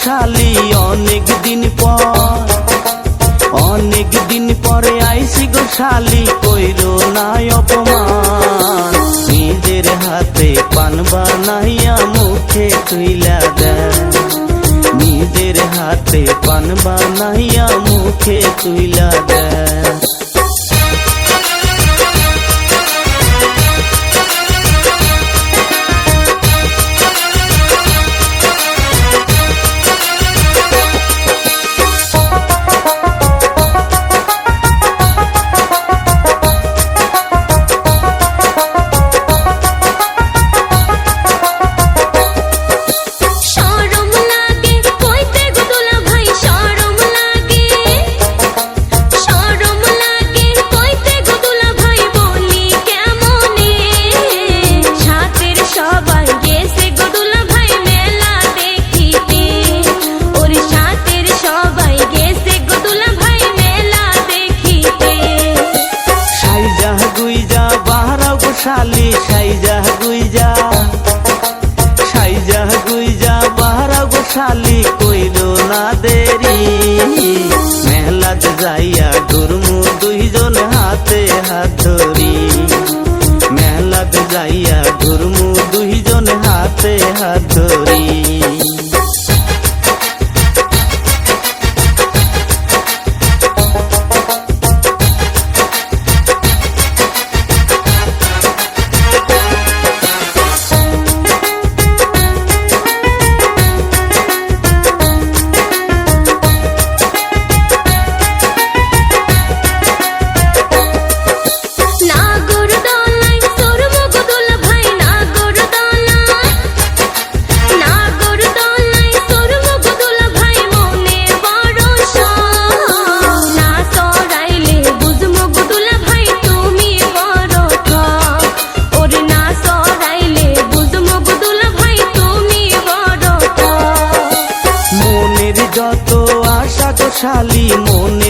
শালি অনেক দিন পরে আইসি গো শালি কইরো না অপমান নিজের হাতে পান বানাইয়া মুখে তুইলা দেয় নিজের হাতে পান বানাইয়া মুখে তুইলা দেয় শালি সাইজা গুইজা বাহারা গো শালি কইরো না দেরি মেলাত যাইয়া ঘুরমু দুইজন হাতে হাত ধরি মেলাত যাইয়া ঘুরমু দুইজন হাতে হাত ধরি যত আশা গো শালি মনে